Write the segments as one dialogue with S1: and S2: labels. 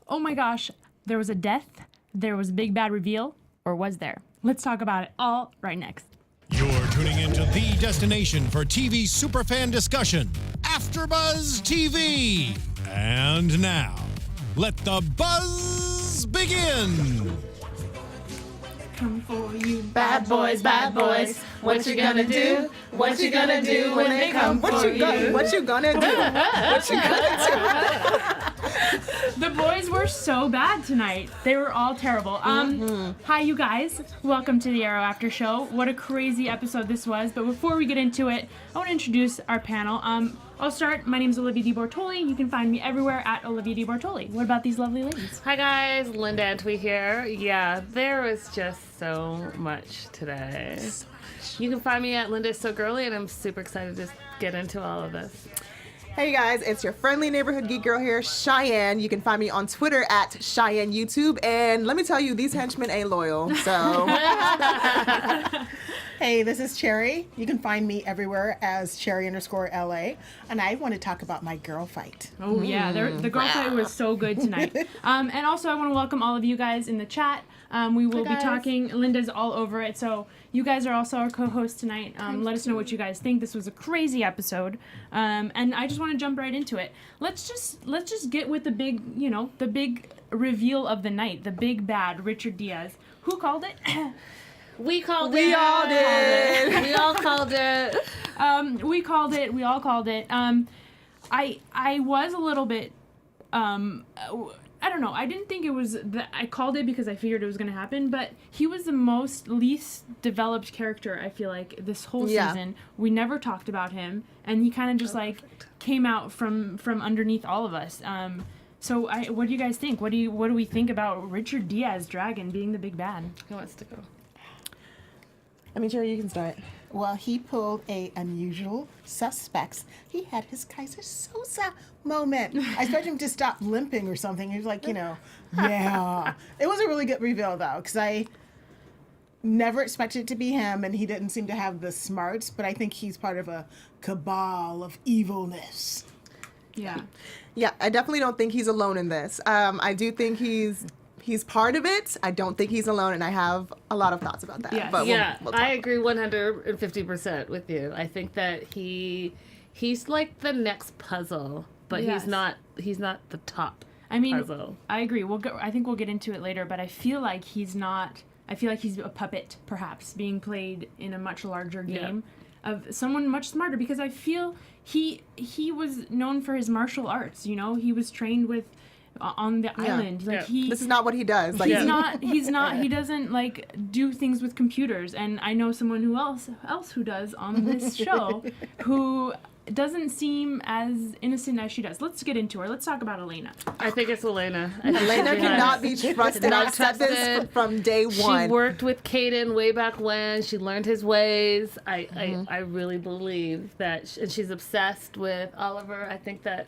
S1: Oh my gosh, there was a death, there was a big bad reveal, or was there? Let's talk about it all right next.
S2: You're tuning into the destination for TV superfan discussion, AFTERBUZZ TV. And now, let the buzz begin.
S1: Come for you,
S3: Bad boys, what you gonna do? What you gonna do when they come for you?
S4: What you gonna do? What you gonna
S1: The boys were so bad tonight. They were all terrible. Hi, you guys. Welcome to the Arrow After Show. What a crazy episode this was. But before we get into it, I want to introduce our panel. I'll start. My name is Olivia deBortoli. You can find me everywhere at Olivia deBortoli. What about these lovely ladies?
S3: Hi guys, Linda Antwi here. Yeah, there was just so much today. You can find me at Linda's So Girly, and I'm super excited to get into all of this.
S4: Hey guys, it's your friendly neighborhood geek girl here, Cheyenne. You can find me on Twitter at Cheyenne YouTube, and let me tell you, these henchmen ain't loyal, so.
S5: Hey, this is Cherry. You can find me everywhere as Cherry_LA, and I want to talk about my girl fight.
S1: Oh yeah, the girl fight was so good tonight. And also I want to welcome all of you guys in the chat. We will be talking. Linda's all over it, so you guys are also our co-hosts tonight. Let us know what you guys think. This was a crazy episode, and I just want to jump right into it. Let's just get with the big reveal of the night, the big bad Richard Diaz. Who called it?
S3: We all did.
S4: We all did.
S3: We all called it.
S1: We called it. We all called it. I was a little bit. I don't know. I didn't think it was I called it because I figured it was going to happen, but he was the least developed character, I feel like, this whole season. We never talked about him, and he kind of just came out from underneath all of us. So what do you guys think? What do we think about Richard Diaz Dragon being the big bad?
S3: Who wants to go?
S4: I mean, Jerry, you can start.
S5: Well, he pulled a unusual suspects. He had his Kaiser Sosa moment. I expected him to stop limping or something. He was like, yeah. It was a really good reveal, though, because I never expected it to be him, and he didn't seem to have the smarts, but I think he's part of a cabal of evilness.
S1: Yeah.
S4: Yeah, I definitely don't think he's alone in this. I do think he's part of it. I don't think he's alone, and I have a lot of thoughts about that.
S1: Yes.
S4: But we'll
S3: I agree 150% with you. I think that he's like the next puzzle, but
S1: Yes.
S3: he's not the top.
S1: I mean,
S3: puzzle.
S1: I agree. I think we'll get into it later, but I feel like he's not. I feel like he's a puppet, perhaps, being played in a much larger game of someone much smarter. Because I feel he was known for his martial arts. He was trained with on the island. Like
S4: this is not what he does. Like
S1: he's not. He doesn't do things with computers. And I know someone who else who does on this show who doesn't seem as innocent as she does. Let's get into her. Let's talk about Elena.
S3: I think it's Elena.
S4: Elena cannot be trusted. I've said this from day one.
S3: She worked with Caden way back when. She learned his ways. I really believe that, and she's obsessed with Oliver. I think that.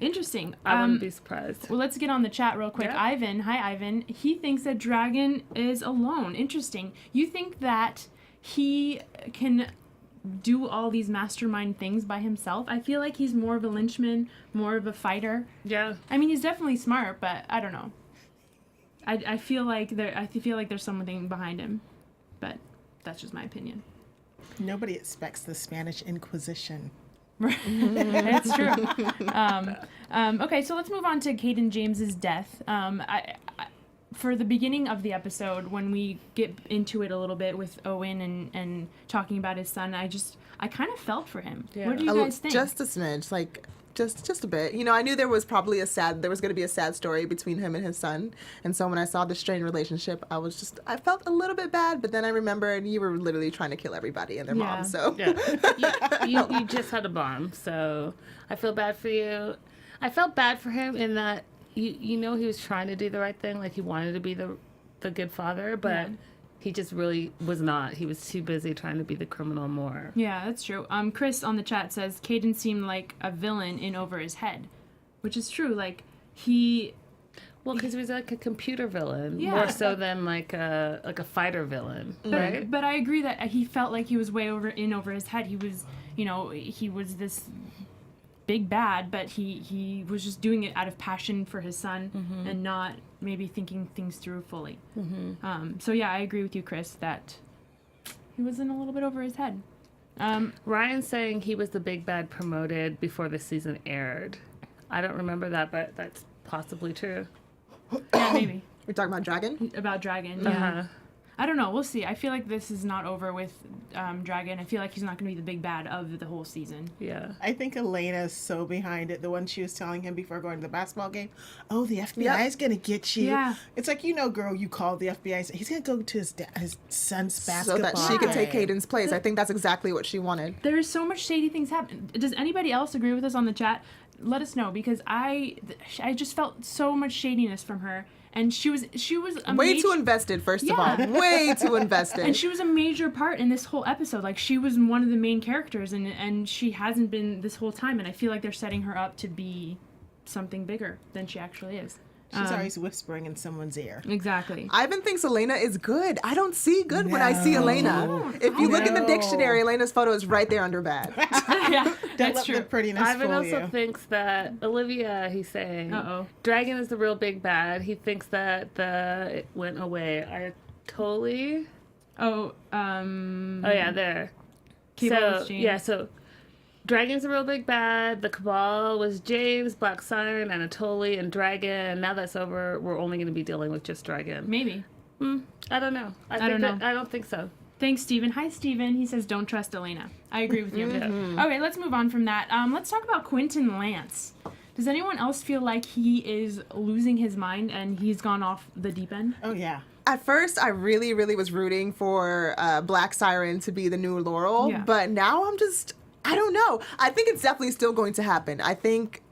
S1: Interesting.
S3: I wouldn't be surprised.
S1: Well, let's get on the chat real quick.
S3: Yeah.
S1: Ivan, hi Ivan. He thinks that Dragon is alone. Interesting. You think that he can do all these mastermind things by himself? I feel like he's more of a lynchman, more of a fighter.
S3: Yeah.
S1: I mean, he's definitely smart, but I don't know. I feel like there's something behind him, but that's just my opinion.
S5: Nobody expects the Spanish Inquisition.
S1: It's true. Okay, so let's move on to Caden James's death. For the beginning of the episode, when we get into it a little bit with Owen and talking about his son, I kind of felt for him.
S3: Yeah.
S1: What do you guys think?
S4: Just a smidge, like just a bit. I knew there was going to be a sad story between him and his son. And so when I saw the strained relationship, I felt a little bit bad, but then I remembered you were literally trying to kill everybody and their mom. So
S3: you just had a bomb. So I feel bad for you. I felt bad for him in that he was trying to do the right thing, like he wanted to be the good father, but he just really was not. He was too busy trying to be the criminal more.
S1: Yeah, that's true. Chris on the chat says Caden seemed like a villain in Over His Head, which is true. Like
S3: because he was like a computer villain more so than like a fighter villain, right?
S1: But I agree that he felt like he was way over his head. He was, he was this big bad, but he was just doing it out of passion for his son and not maybe thinking things through fully. So yeah, I agree with you, Chris, that he was in a little bit over his head.
S3: Ryan's saying he was the big bad promoted before the season aired. I don't remember that, but that's possibly true.
S1: Yeah, maybe.
S4: We're talking about Dragon?
S1: About Dragon, yeah. I don't know. We'll see. I feel like this is not over with Dragon. I feel like he's not going to be the big bad of the whole season.
S3: Yeah.
S5: I think Elena's so behind it. The one she was telling him before going to the basketball game, oh, the FBI is going to get you.
S1: Yeah.
S5: It's like, girl, you called the FBI. He's going to go to his son's basketball
S4: So that she could take
S5: game.
S4: Caden's place. I think that's exactly what she wanted.
S1: There is so much shady things happen. Does anybody else agree with us on the chat? Let us know, because I just felt so much shadiness from her. And she was a
S4: Way too invested, first of all. Way too invested.
S1: And she was a major part in this whole episode. Like, she was one of the main characters, and she hasn't been this whole time. And I feel like they're setting her up to be something bigger than she actually is.
S5: She's always whispering in someone's ear.
S1: Exactly.
S4: Ivan thinks Elena is good. I don't see good when I see Elena. If you look in the dictionary, Elena's photo is right there under bad.
S1: Yeah,
S5: Don't
S1: that's
S5: let
S1: true.
S5: the prettiness
S3: Ivan
S5: fool
S3: also
S5: you.
S3: thinks that Olivia, he's saying, Dragon is the real big bad. He thinks that it went away. I totally.
S1: Oh,
S3: yeah, there.
S1: Cable
S3: So
S1: exchange.
S3: yeah, so Dragon's the real big bad. The Cabal was James, Black Siren, Anatoly, and Dragon. Now that's over, we're only going to be dealing with just Dragon.
S1: Maybe.
S3: I don't know.
S1: I don't know.
S3: I don't think so.
S1: Thanks, Steven. Hi, Steven. He says, don't trust Elena. I agree with you. Okay, let's move on from that. Let's talk about Quentin Lance. Does anyone else feel like he is losing his mind and he's gone off the deep end?
S5: Oh, yeah.
S4: At first, I really, really was rooting for Black Siren to be the new Laurel.
S1: Yeah.
S4: But now I don't know. I think it's definitely still going to happen. I think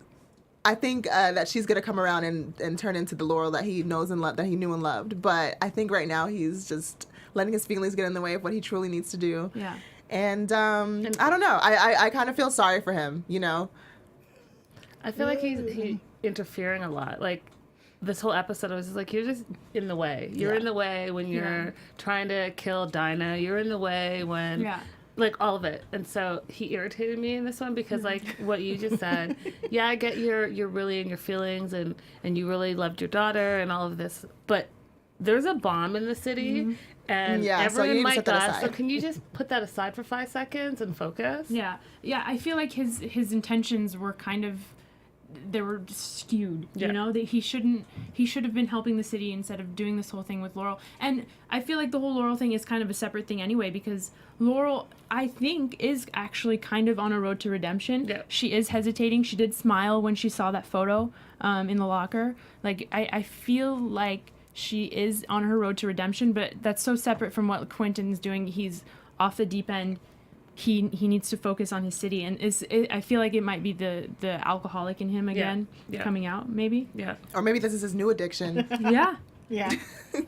S4: that she's gonna come around and turn into the Laurel that he knows and that he knew and loved. But I think right now he's just letting his feelings get in the way of what he truly needs to do.
S1: Yeah.
S4: And I don't know. I kind of feel sorry for him.
S3: I feel like he's interfering a lot. Like, this whole episode, I was just like, you're just in the way. You're in the way when you're trying to kill Dinah. You're in the way when...
S1: Yeah.
S3: Like, all of it. And so he irritated me in this one because, like, what you just said, yeah, I get you're really in your feelings and you really loved your daughter and all of this, but there's a bomb in the city and
S4: Yeah, so you
S3: everyone
S4: need to
S3: might
S4: set that
S3: die. So
S4: aside.
S3: can you just put that aside for 5 seconds and focus?
S1: Yeah. Yeah, I feel like his intentions were kind of, they were skewed, that he should have been helping the city instead of doing this whole thing with Laurel. And I feel like the whole Laurel thing is kind of a separate thing anyway, because Laurel, I think, is actually kind of on a road to redemption.
S3: Yeah.
S1: She is hesitating. She did smile when she saw that photo in the locker. Like, I feel like she is on her road to redemption, but that's so separate from what Quentin's doing. He's off the deep end. He needs to focus on his city, and I feel like it might be the alcoholic in him again coming out, maybe.
S3: Yeah.
S4: Or maybe this is his new addiction.
S1: Yeah.
S5: Yeah.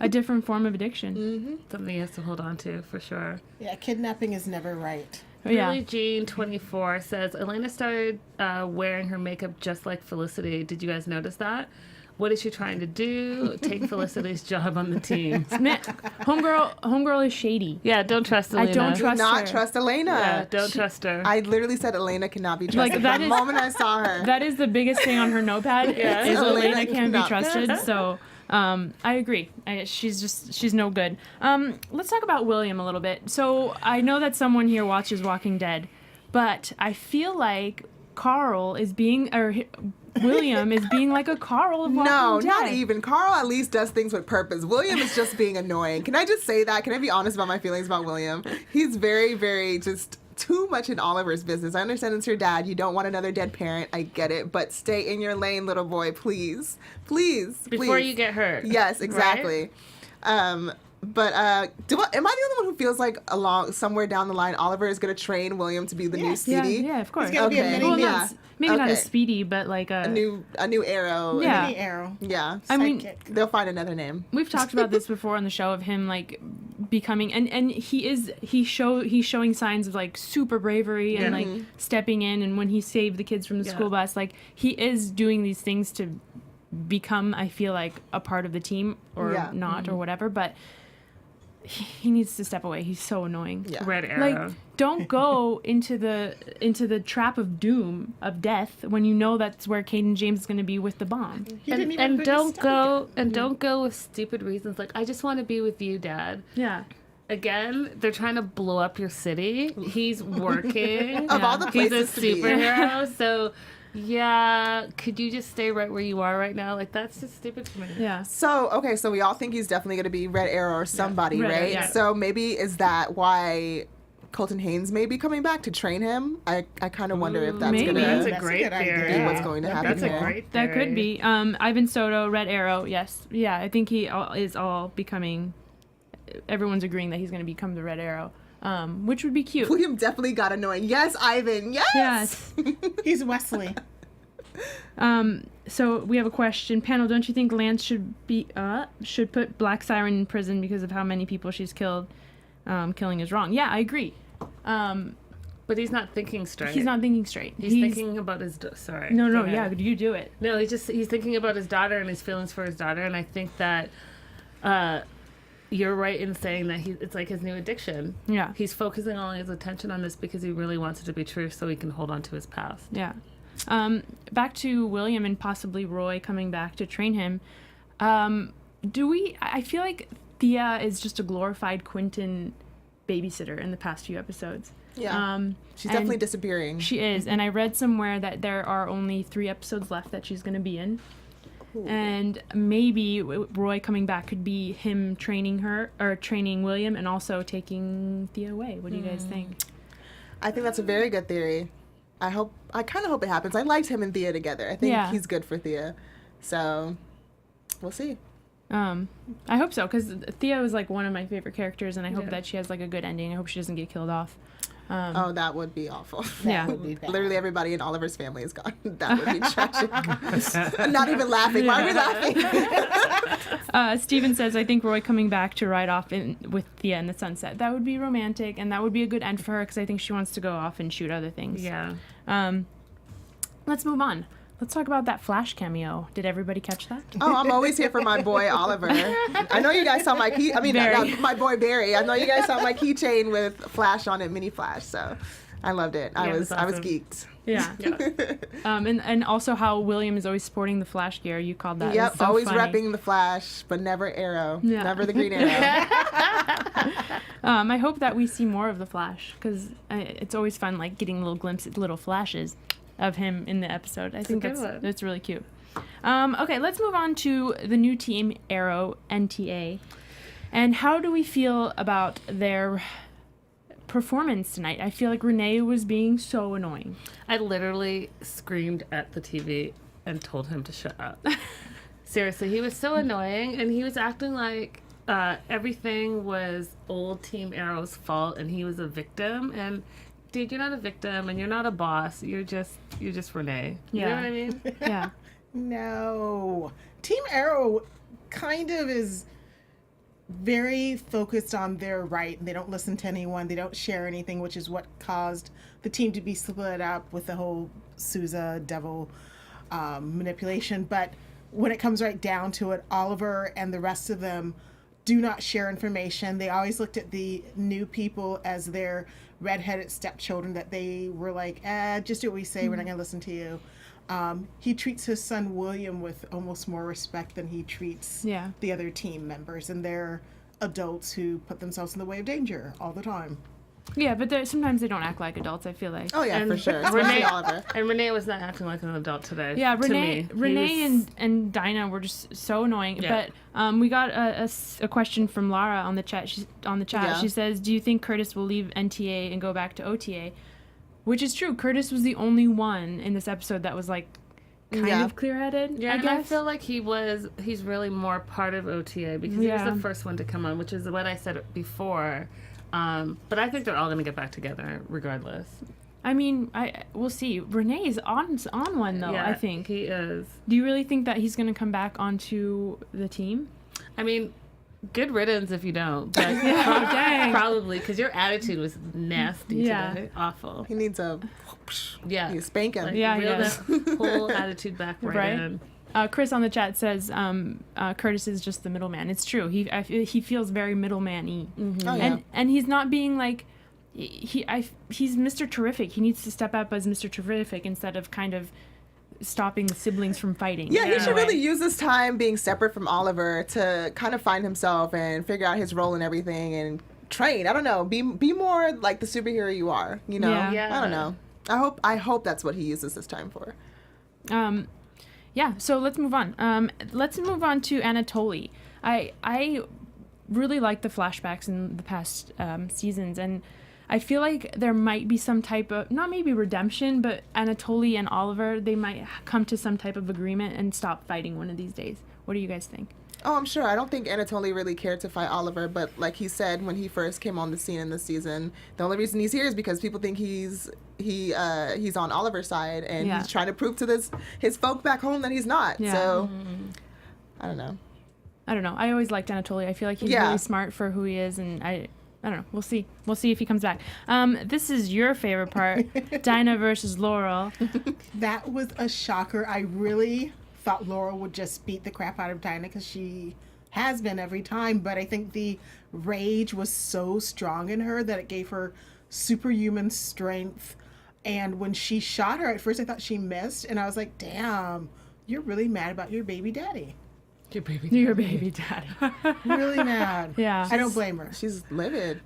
S1: A different form of addiction.
S3: Something he has to hold on to, for sure.
S5: Yeah, kidnapping is never right.
S1: Yeah.
S3: Billie Jean 24 says, Elena started wearing her makeup just like Felicity. Did you guys notice that? What is she trying to do? Take Felicity's job on the team.
S1: Homegirl is shady.
S3: Yeah, don't trust Elena.
S1: I don't
S4: Do
S1: trust
S4: not
S1: her.
S4: trust Elena.
S3: Yeah, don't trust her.
S4: I literally said Elena cannot be trusted
S1: that
S4: the
S1: is-
S4: moment I saw her.
S1: That is the biggest thing on her notepad.
S3: Yeah.
S1: Is
S4: Elena
S1: Elena can't be
S4: cannot.
S1: trusted. So I agree. She's no good. Let's talk about William a little bit. So I know that someone here watches Walking Dead, but I feel like William is being like a Carl of Walking
S4: No,
S1: Dead.
S4: not even. Carl at least does things with purpose. William is just being annoying. Can I just say that? Can I be honest about my feelings about William? He's very, very just too much in Oliver's business. I understand it's your dad. You don't want another dead parent. I get it. But stay in your lane, little boy, please. Please.
S3: Before
S4: please.
S3: you get hurt.
S4: Yes, exactly.
S3: Right?
S4: But am I the only one who feels like somewhere down the line Oliver is going to train William to be the new
S1: Yeah,
S4: Speedy?
S1: yeah, of course.
S5: He's gonna be a
S4: Okay.
S5: mini
S1: Well,
S5: me.
S1: not, maybe not a
S4: Okay.
S1: Speedy, but like
S4: A new Arrow.
S1: Yeah.
S5: Mini arrow.
S4: Yeah.
S1: I mean,
S5: Sidekick.
S4: They'll find another name.
S1: we've talked about this before on the show of him like becoming and he's showing signs of like super bravery and like stepping in, and when he saved the kids from the school bus, like he is doing these things to become, I feel like, a part of the team or not or whatever. But he needs to step away. He's so annoying.
S4: Yeah.
S3: Red Arrow.
S1: Like, don't go into the trap of doom, of death, when you know that's where Caden James is going to be with the bomb.
S5: He didn't even
S3: and
S5: put his
S3: don't
S5: stomach
S3: go don't go with stupid reasons like I just want to be with you, Dad.
S1: Yeah.
S3: Again, they're trying to blow up your city. He's working.
S4: Of all the
S3: He's a
S4: places to be.
S3: superhero. So, yeah, could you just stay right where you are right now? Like, that's just stupid to me.
S1: Yeah.
S4: So, okay, so we all think he's definitely going to be Red Arrow or somebody,
S1: Red Arrow,
S4: right?
S1: yeah.
S4: So maybe is that why Colton Haynes may be coming back to train him? I kind of wonder if that's
S1: maybe.
S4: going
S3: That's
S4: to
S3: a great
S5: That's a good
S3: theory.
S5: idea.
S4: be what's going to happen
S3: That's a
S4: here.
S3: great
S1: That
S3: theory.
S1: could be. Ivan Soto, Red Arrow, yes. Yeah, I think he is all becoming... Everyone's agreeing that he's going to become the Red Arrow, which would be cute.
S4: William definitely got annoying. Yes, Ivan. Yes.
S1: Yes.
S5: He's Wesley.
S1: So we have a question. Panel, don't you think Lance should put Black Siren in prison because of how many people she's killed? Killing is wrong. Yeah, I agree.
S3: But he's not thinking straight.
S1: He's not thinking straight.
S3: He's thinking about his... Sorry.
S1: No,
S3: Go ahead.
S1: yeah, you do it.
S3: No, he's thinking about his daughter and his feelings for his daughter, and I think that you're right in saying that it's like his new addiction.
S1: Yeah.
S3: He's focusing all his attention on this because he really wants it to be true so he can hold on to his past.
S1: Yeah. Back to William and possibly Roy coming back to train him. I feel like Thea is just a glorified Quentin babysitter in the past few episodes.
S4: Yeah. She's
S1: and
S4: definitely disappearing.
S1: She is, and I read somewhere that there are only 3 episodes left that she's going to be in.
S4: Ooh.
S1: And maybe Roy coming back could be him training her, or training William, and also taking Thea away. What do you guys think?
S4: I think that's a very good theory. I kind of hope it happens. I liked him and Thea together. I think he's good for Thea. So, we'll see.
S1: I hope so, because Thea was like one of my favorite characters, and I hope that she has like a good ending. I hope she doesn't get killed off.
S4: Oh, that would be awful.
S1: Yeah.
S5: Would be bad.
S4: Literally everybody in Oliver's family is gone. That would be tragic. Not even laughing. Why are we laughing?
S1: Steven says, I think Roy coming back to ride off with Thea in the sunset. That would be romantic, and that would be a good end for her, because I think she wants to go off and shoot other things.
S3: Yeah.
S1: Let's move on. Let's talk about that Flash cameo. Did everybody catch that?
S4: Oh, I'm always here for my boy Oliver. I know you guys saw my key. I mean,
S1: Barry.
S4: my boy Barry. I know you guys saw my keychain with Flash on it, mini Flash. So, I loved it. I
S3: Yeah, it
S4: was
S3: was
S4: I was
S3: awesome.
S4: geeked.
S1: Yeah. And also how William is always sporting the Flash gear. You called that.
S4: Yep,
S1: It's so
S4: always
S1: funny.
S4: repping the Flash, but never Arrow.
S1: Yeah.
S4: Never the Green Arrow.
S1: I hope that we see more of the Flash, because it's always fun, like getting little glimpses, little flashes of him in the episode. I think
S3: a good one.
S1: that's really cute. Okay, let's move on to the new team, Arrow, NTA. And how do we feel about their performance tonight? I feel like Renee was being so annoying.
S3: I literally screamed at the TV and told him to shut up. Seriously, he was so annoying, and he was acting like everything was old Team Arrow's fault, and he was a victim. And dude, you're not a victim, and you're not a boss. You're just Renee. You know
S1: Yeah.
S3: what I mean?
S1: Yeah.
S5: No. Team Arrow kind of is very focused on their right, and they don't listen to anyone. They don't share anything, which is what caused the team to be split up with the whole Sousa devil manipulation. But when it comes right down to it, Oliver and the rest of them do not share information. They always looked at the new people as their redheaded stepchildren, that they were like, just do what we say. We're not going to listen to you. He treats his son William with almost more respect than he treats the other team members, and they're adults who put themselves in the way of danger all the time.
S1: Yeah, but sometimes they don't act like adults, I feel like.
S4: Oh yeah,
S3: And
S4: for sure. Especially
S3: Renee,
S4: Oliver.
S3: and Renee was not acting like an adult today.
S1: Yeah,
S3: to me.
S1: Renee
S3: He was-
S1: and Dinah were just so annoying.
S3: Yeah.
S1: But we got a question from Lara on the chat.
S4: Yeah.
S1: She says, "Do you think Curtis will leave NTA and go back to OTA?" Which is true. Curtis was the only one in this episode that was like kind of clear-headed.
S3: Yeah,
S1: I
S3: and
S1: guess.
S3: I feel like he's really more part of OTA because he was the first one to come on, which is what I said before. But I think they're all going to get back together regardless.
S1: I mean, we'll see. Renee is on one though.
S3: Yeah,
S1: I think.
S3: he is.
S1: Do you really think that he's going to come back onto the team?
S3: I mean, good riddance if you don't. But
S1: dang.
S3: probably because your attitude was nasty
S1: Yeah.
S3: today. Awful.
S4: He needs a
S3: Yeah.
S4: you spank him.
S3: Like,
S1: Yeah,
S3: reel
S1: yes.
S3: that whole attitude back right
S1: Right?
S3: in.
S1: Chris on the chat says Curtis is just the middleman. It's true. He feels very middleman-y.
S4: Oh, yeah.
S1: And he's not being like he's Mr. Terrific. He needs to step up as Mr. Terrific instead of kind of stopping the siblings from fighting.
S4: Yeah, he should really use this time being separate from Oliver to kind of find himself and figure out his role in everything and train. I don't know. Be more like the superhero you are. You know.
S1: Yeah.
S4: I don't know. I hope that's what he uses this time for.
S1: Yeah, so let's move on. Let's move on to Anatoly. I really like the flashbacks in the past seasons, and I feel like there might be some type of, not maybe redemption, but Anatoly and Oliver, they might come to some type of agreement and stop fighting one of these days. What do you guys think?
S4: Oh, I'm sure. I don't think Anatoly really cared to fight Oliver, but like he said when he first came on the scene in this season, the only reason he's here is because people think he's on Oliver's side, and he's trying to prove to his folk back home that he's not.
S1: Yeah.
S4: So I don't know.
S1: I always liked Anatoly. I feel like he's really smart for who he is, and I don't know. We'll see. We'll see if he comes back. This is your favorite part, Dinah versus Laurel.
S5: That was a shocker. I really thought Laurel would just beat the crap out of Dinah because she has been every time, but I think the rage was so strong in her that it gave her superhuman strength. And when she shot her, at first I thought she missed, and I was like, damn, you're really mad about your baby daddy.
S3: Your baby daddy.
S5: Really mad.
S1: Yeah.
S5: I don't blame her.
S4: She's livid.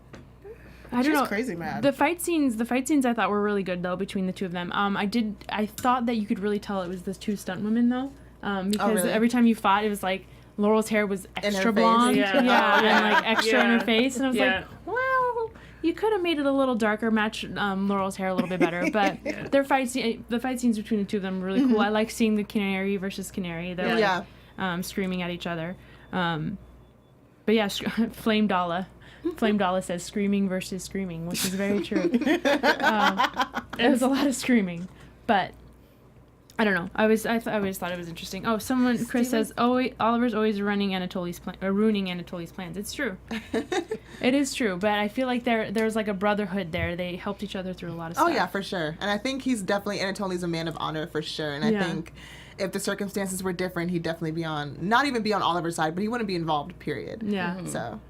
S1: I don't
S5: She's
S1: know.
S5: crazy mad.
S1: The fight scenes I thought were really good though between the two of them. I thought that you could really tell it was the two stunt women though. Because
S4: really?
S1: every time you fought, it was like Laurel's hair was extra
S4: face.
S1: blonde,
S3: Yeah.
S1: and
S3: Yeah.
S1: like extra in her
S3: Yeah.
S1: face, and I was
S3: Yeah.
S1: like, wow, you could have made it a little darker, match Laurel's hair a little bit better. But the fight scenes between the two of them were really cool. I like seeing the Canary versus Canary. They're like, screaming at each other. But yeah, Flame Dalla says screaming versus screaming, which is very true. It was a lot of screaming, but I don't know. I always thought it was interesting. Oh, Chris says, Oliver's always ruining ruining Anatoly's plans. It's true. It is true, but I feel like there's like a brotherhood there. They helped each other through a lot of stuff.
S4: Oh yeah, for sure. And I think Anatoly's a man of honor for sure. And I think if the circumstances were different, he'd definitely not even be on Oliver's side, but he wouldn't be involved, period.
S1: Yeah.
S4: So.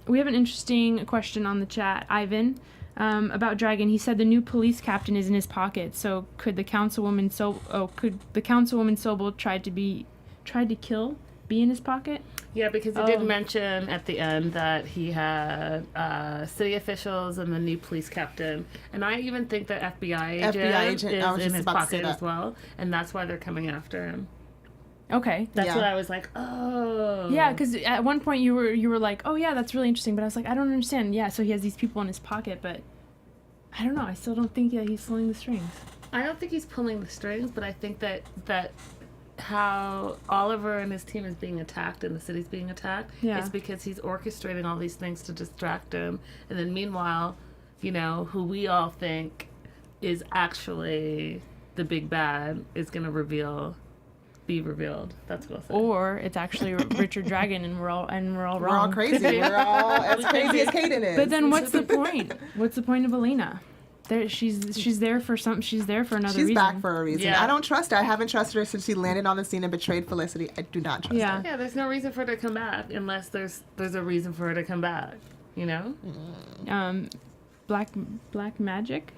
S1: We have an interesting question on the chat. Ivan, about Dragon. He said the new police captain is in his pocket. So could the councilwoman Sobel tried to kill be in his pocket?
S3: Yeah, because he did mention at the end that he had city officials and the new police captain. And I even think that FBI agent is in his pocket as well. And that's why they're coming after him.
S1: Okay.
S3: That's what I was like, oh.
S1: Yeah, because at one point you were like, oh yeah, that's really interesting. But I was like, I don't understand. Yeah, so he has these people in his pocket, but I don't know. I still don't think that he's pulling the strings.
S3: I don't think he's pulling the strings, but I think that how Oliver and his team is being attacked and the city's being attacked is because he's orchestrating all these things to distract him. And then meanwhile, who we all think is actually the big bad is going to be revealed. That's what I'll say.
S1: Or it's actually Richard Dragon, and we're all wrong.
S4: We're all crazy. We're all as crazy as Kaden is.
S1: But then what's the point? What's the point of Elena? She's there for something. She's there for another reason.
S4: She's back for a reason.
S3: Yeah.
S4: I don't trust her. I haven't trusted her since she landed on the scene and betrayed Felicity. I do not trust her.
S3: Yeah, there's no reason for her to come back unless there's a reason for her to come back.
S1: Black Magic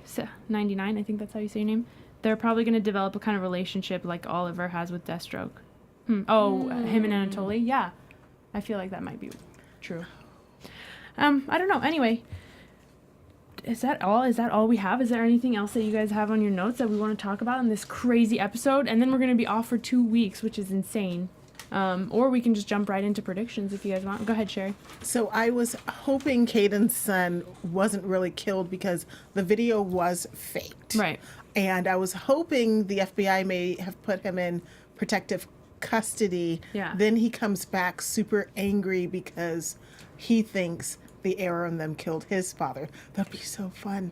S1: 99. I think that's how you say your name. They're probably going to develop a kind of relationship like Oliver has with Deathstroke. Him and Anatoly. Yeah, I feel like that might be true. I don't know. Anyway, is that all? Is that all we have? Is there anything else that you guys have on your notes that we want to talk about in this crazy episode? And then we're going to be off for 2 weeks, which is insane. Or we can just jump right into predictions if you guys want. Go ahead, Sherry.
S5: So I was hoping Caden's son wasn't really killed because the video was faked.
S1: Right.
S5: And I was hoping the FBI may have put him in protective custody.
S1: Yeah.
S5: Then he comes back super angry because he thinks the error in them killed his father. That'd be so fun.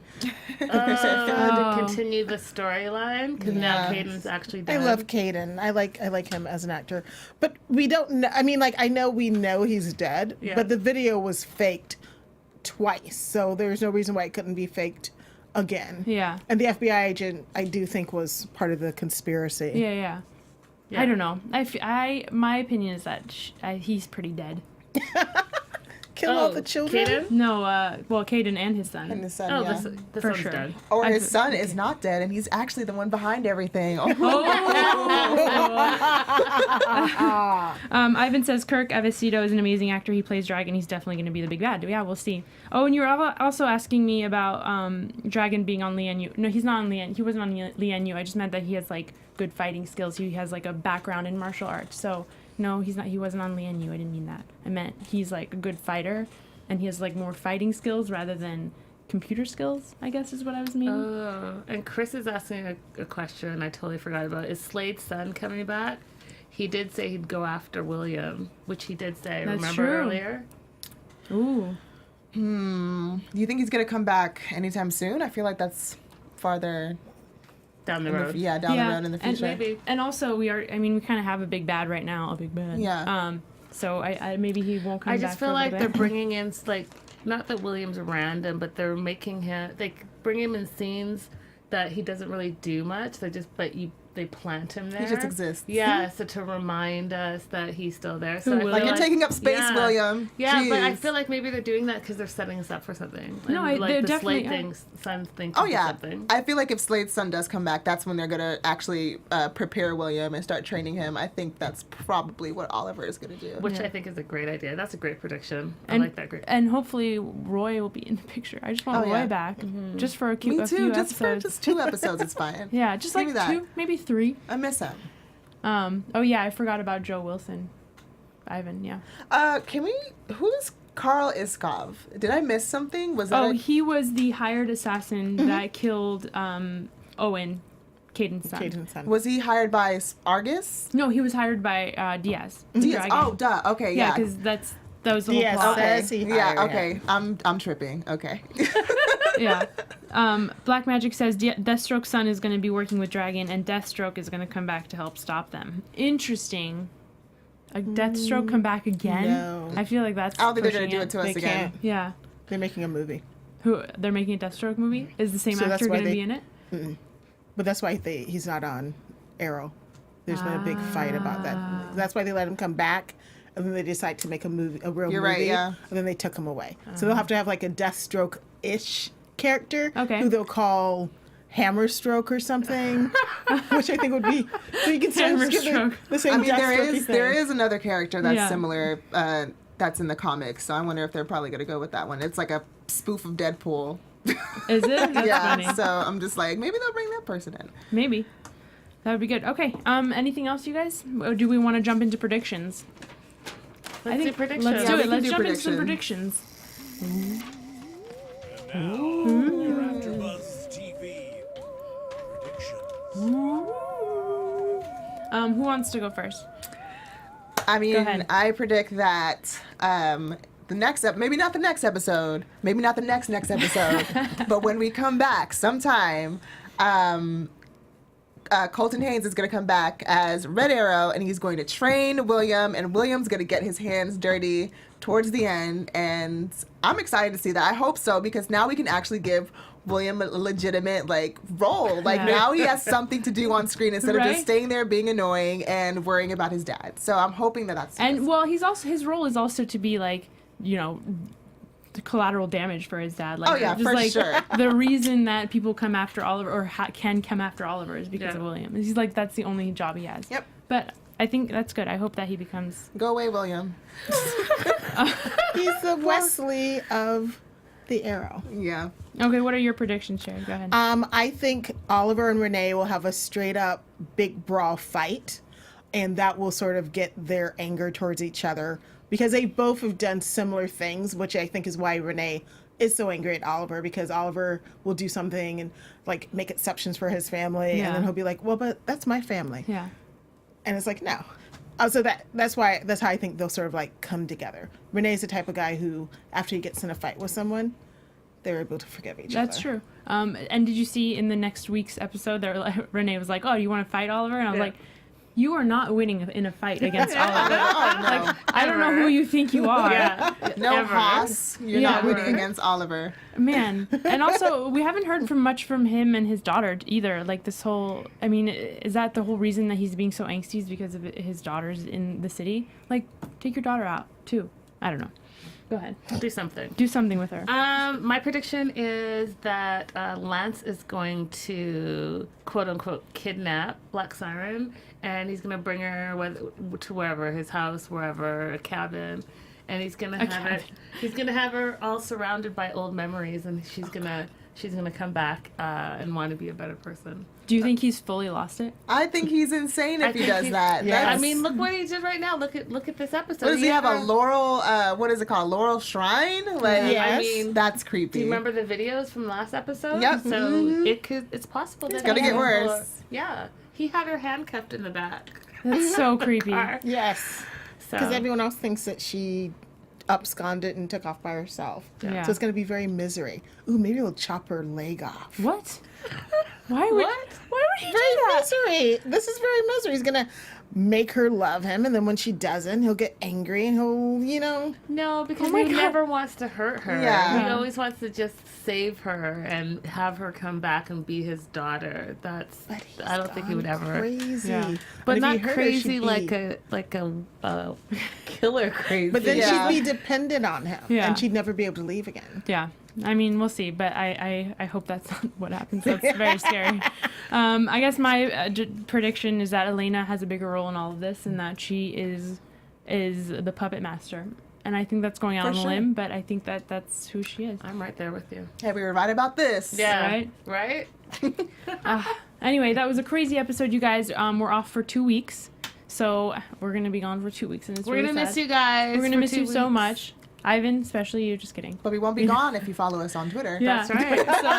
S3: To continue the storyline, because now Caden's actually dead.
S5: I love Caden. I like him as an actor. But we don't know. I mean, we know he's dead, but the video was faked twice. So there's no reason why it couldn't be faked again.
S1: Yeah.
S5: And the FBI agent, I do think, was part of the conspiracy.
S1: Yeah.
S3: Yeah.
S1: I don't know. My opinion is that he's pretty dead.
S5: Kill all the children.
S3: Kaden?
S1: No, well, Caden and his son.
S4: And his son,
S3: Oh,
S4: yeah.
S3: this
S1: For
S3: one's
S1: sure.
S3: dead.
S4: Or
S1: I
S4: his
S1: could-
S4: son is not dead, and he's actually the one behind everything. Oh.
S1: Ivan says Kirk Avesito is an amazing actor. He plays Dragon. He's definitely going to be the big bad. Yeah, we'll see. Oh, and you were also asking me about Dragon being on Lian Yu. No, he's not on Lian. He wasn't on Lian Yu. I just meant that he has like good fighting skills. He has like a background in martial arts. So no, he's not. He wasn't on Lian Yu. I didn't mean that. I meant he's like a good fighter, and he has like more fighting skills rather than computer skills, I guess is what I was meaning.
S3: Oh, and Chris is asking a question I totally forgot about. Is Slade's son coming back? He did say he'd go after William, which he did say,
S1: That's
S3: remember
S1: true.
S3: earlier?
S1: Ooh.
S4: Do you think he's gonna come back anytime soon? I feel like that's farther
S3: Down the
S4: in
S3: road.
S4: the, down the road in the
S1: and
S4: future.
S3: Maybe.
S1: And also, we kind of have a big bad right now, a big bad.
S4: Yeah.
S1: So I maybe he won't come
S3: I
S1: back.
S3: just
S1: for
S3: feel
S1: a
S3: like
S1: little
S3: they're
S1: bit.
S3: bringing in, like, not that William's random, but they're making him, they bring him in scenes that he doesn't really do much. They plant him there.
S4: He just exists.
S3: Yeah, so to remind us that he's still there. So I feel
S4: Like you're taking up space,
S3: yeah.
S4: William.
S3: Yeah, but I
S4: Jeez.
S3: feel like maybe they're doing that because they're setting us up for something.
S1: No,
S3: And,
S1: they're
S3: the
S1: definitely
S3: Slade
S1: are.
S3: thing, son thing.
S4: Oh yeah,
S3: Something.
S4: I feel like if Slade's son does come back, that's when they're gonna actually prepare William and start training him. I think that's probably what Oliver is gonna do.
S3: Which I think is a great idea. That's a great prediction. I
S1: And,
S3: like that great.
S1: and hopefully Roy will be in the picture. I just want
S4: Oh,
S1: Roy
S4: yeah.
S1: back,
S3: Mm-hmm.
S1: just for a
S4: Me
S1: few
S4: too. Just
S1: episodes.
S4: 2 episodes, it's fine.
S1: Yeah, just
S4: Give
S1: like
S4: me that.
S1: 2, maybe 3.
S4: I miss him.
S1: Oh yeah, I forgot about Joe Wilson. Ivan, yeah.
S4: Who's Karl Iskov? Did I miss something? Was that
S1: Oh, he was the hired assassin that killed Owen, Caden's son.
S5: Caden's son.
S4: was he hired by Argus?
S1: No, he was hired by Diaz.
S4: Diaz.
S1: Dragon.
S4: Oh, duh. Okay,
S1: yeah,
S4: yeah.
S1: because that was the whole
S5: Diaz
S1: plot.
S5: said-
S4: Okay.
S5: Says he
S4: Yeah.
S5: hired
S4: Okay. I'm tripping. Okay.
S1: Yeah. Black Magic says Deathstroke's son is going to be working with Dragon, and Deathstroke is going to come back to help stop them. Interesting. A Deathstroke come back again?
S5: No.
S1: I feel like that's.
S4: I don't think they're gonna
S1: pushing
S4: do it to us
S5: They
S4: again.
S5: can't.
S1: Yeah.
S5: They're making a movie.
S1: Who they're making a Deathstroke movie? Is the same
S5: So that's
S1: actor
S5: why
S1: going to
S5: they-
S1: be in it?
S5: But that's why he's not on Arrow. There's been a big fight about that. That's why they let him come back, and then they decide to make a movie, a real
S4: You're
S5: movie.
S4: right, yeah.
S5: And then they took him away. So they'll have to have like a Deathstroke-ish character
S1: Okay.
S5: who they'll call Hammerstroke or something, which I think would be so you can sort of give
S1: Hammerstroke.
S5: the same
S4: I mean,
S5: Deathstroke-y
S4: there
S5: thing.
S4: is another character that's
S1: Yeah.
S4: similar. That's in the comics. So I wonder if they're probably gonna go with that one. It's like a spoof of Deadpool.
S1: Is it? That's
S4: yeah.
S1: funny.
S4: So I'm just like, maybe they'll bring that person in.
S1: Maybe. That would be good. Okay. Anything else, you guys? Or do we want to jump into predictions?
S3: Let's do predictions.
S1: Let's
S4: Yeah,
S1: do
S4: we
S1: it.
S4: can
S1: Let's
S4: do
S1: jump into some
S4: predictions.
S1: predictions.
S2: Your AfterBuzz TV predictions.
S1: Who wants to go first?
S4: I mean,
S1: ahead.
S4: I predict that the next maybe not the next episode, maybe not the next episode, but when we come back sometime, Colton Haynes is going to come back as Red Arrow, and he's going to train William, and William's going to get his hands dirty towards the end, and I'm excited to see that. I hope so, because now we can actually give William a legitimate role.
S1: Yeah.
S4: Now he has something to do on screen instead of
S1: Right?
S4: just staying there being annoying and worrying about his dad. So I'm hoping that that's
S1: And well, his role is also to be the collateral damage for his dad.
S4: Oh, yeah, for sure.
S1: The reason that people come after Oliver or can come after Oliver is because
S3: Yeah.
S1: of William. He's like that's the only job he has.
S4: Yep.
S1: But I think that's good. I hope that he becomes.
S4: Go away, William.
S5: He's the Wesley of the Arrow.
S4: Yeah.
S1: Okay, what are your predictions, Sherry? Go ahead.
S5: I think Oliver and Renee will have a straight up big brawl fight, and that will sort of get their anger towards each other because they both have done similar things, which I think is why Renee is so angry at Oliver, because Oliver will do something and make exceptions for his family,
S1: Yeah.
S5: and then he'll be like, well, but that's my family.
S1: Yeah.
S5: And it's like, no. So that's how I think they'll sort of come together. Renee's the type of guy who, after he gets in a fight with someone, they're able to forgive each other.
S1: That's true. And did you see in the next week's episode that Renee was like, "Oh, you want to fight Oliver?" And I was
S3: Yeah.
S1: like, you are not winning in a fight against Oliver.
S4: Oh, no.
S1: Like, I don't know who you think you are.
S3: Yeah.
S4: No
S3: Ever.
S4: Haas. You're
S1: Yeah.
S4: not winning against Oliver.
S1: Man. And also, we haven't heard much from him and his daughter either. Like, this whole, I mean, is that the whole reason that he's being so angsty is because of his daughters in the city? Like, take your daughter out, too. I don't know. Go ahead.
S3: Do something.
S1: Do something with her.
S3: My prediction is that Lance is going to quote unquote kidnap Black Siren, and he's gonna bring her to wherever, his house, wherever, a cabin, and he's gonna have her all surrounded by old memories, and she's gonna come back and want to be a better person.
S1: Do you think he's fully lost it?
S4: I think he's insane if he
S3: think
S4: does
S3: he-
S4: that.
S5: Yeah.
S4: That's-
S3: I mean, look what he did right now. Look at this episode.
S4: what does he have, a Laurel, what is it called? Laurel Shrine? Like,
S5: Yes.
S3: I mean,
S4: that's creepy.
S3: do you remember the videos from last episode?
S4: Yep.
S3: So
S4: Mhm.
S3: it's possible that
S4: It's gonna
S3: he
S4: get
S3: has
S4: worse.
S3: more- Yeah, he had her handcuffed in the back.
S1: That's so creepy.
S3: Car.
S5: Yes.
S3: So
S5: Because everyone else thinks that she absconded and took off by herself.
S1: Yeah.
S5: So it's going to be very misery. Ooh, maybe he'll chop her leg off.
S1: What? Why would he do that?
S5: Misery. This is very misery. He's going to make her love him, and then when she doesn't, he'll get angry and he'll,
S3: no, because
S1: my
S3: he
S1: God.
S3: never wants to hurt her.
S4: Yeah.
S3: He always wants to just save her and have her come back and be his daughter. That's
S5: But he's
S3: I don't think he would
S5: gone
S3: ever.
S5: crazy.
S1: Yeah.
S3: But
S5: if
S3: not
S5: he hurt her,
S3: crazy
S5: she'd
S3: like
S5: be-
S3: a killer crazy.
S5: But then
S4: Yeah.
S5: she'd be dependent on him,
S1: Yeah.
S5: and she'd never be able to leave again.
S1: Yeah. I mean, we'll see, but I hope that's not what happens. That's very scary. I guess my prediction is that Elena has a bigger role in all of this, and that she is the puppet master. And I think that's going out
S4: For
S1: on a
S4: sure.
S1: limb, but I think that's who she is.
S3: I'm right there with you.
S4: Hey, we were right about this.
S3: Yeah.
S1: Right?
S3: Right?
S1: Anyway, that was a crazy episode, you guys. We're off for 2 weeks, so we're gonna be gone for 2 weeks, and it's
S3: We're
S1: really
S3: gonna miss
S1: sad.
S3: you guys.
S1: We're gonna
S3: for
S1: miss
S3: 2
S1: you so
S3: weeks.
S1: much, Ivan, especially you. Just kidding.
S4: But we won't be gone if you follow us on Twitter.
S1: Yeah.
S3: That's right. That's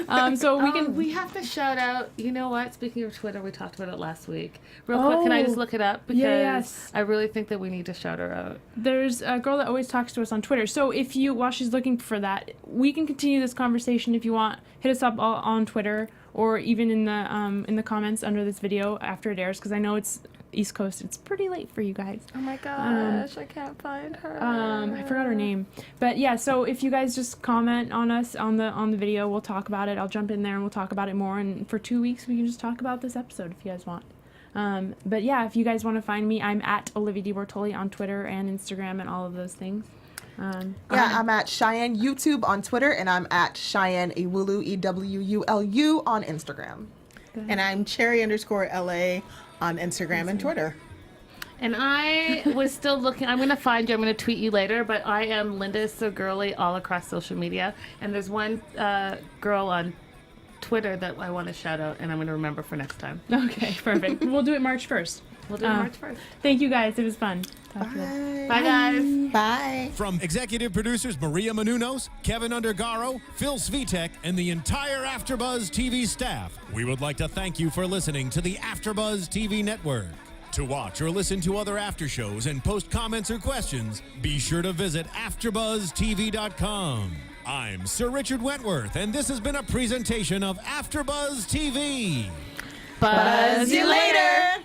S3: right.
S1: So we can.
S3: We have to shout out. You know what? Speaking of Twitter, we talked about it last week. Real quick, can I just look it up because
S1: yes.
S3: I really think that we need to shout her out.
S1: There's a girl that always talks to us on Twitter. So if you, while she's looking for that, we can continue this conversation if you want. Hit us up on Twitter or even in the comments under this video after it airs, because I know it's East Coast. It's pretty late for you guys.
S3: Oh my gosh, I can't find her.
S1: I forgot her name, but yeah. So if you guys just comment on us on the video, we'll talk about it. I'll jump in there and we'll talk about it more. And for 2 weeks, we can just talk about this episode if you guys want. But yeah, if you guys want to find me, I'm at Olivia deBortoli on Twitter and Instagram and all of those things.
S4: Yeah, I'm at Cheyenne YouTube on Twitter, and I'm at Cheyenne Ewulu, EWULU on Instagram.
S5: And I'm cherry_LA on Instagram and Twitter.
S3: And I was still looking. I'm going to find you. I'm going to tweet you later. But I am Linda So Girly all across social media. And there's one girl on Twitter that I want to shout out, and I'm going to remember for next time.
S1: Okay, perfect. We'll do it March 1st.
S3: We'll do it March 1st.
S1: Thank you guys. It was fun. Talk to you later.
S3: Bye, guys.
S5: Bye.
S2: From executive producers Maria Menounos, Kevin Undergaro, Phil Svitek, and the entire AfterBuzz TV staff, we would like to thank you for listening to the AfterBuzz TV network. To watch or listen to other after shows and post comments or questions, be sure to visit AfterBuzzTV.com. I'm Sir Richard Wentworth, and this has been a presentation of AfterBuzz TV.
S3: Buzz you later.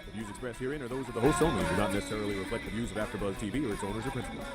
S6: The views expressed herein are those of the hosts only and do not necessarily reflect the views of AfterBuzz TV or its owners or principals.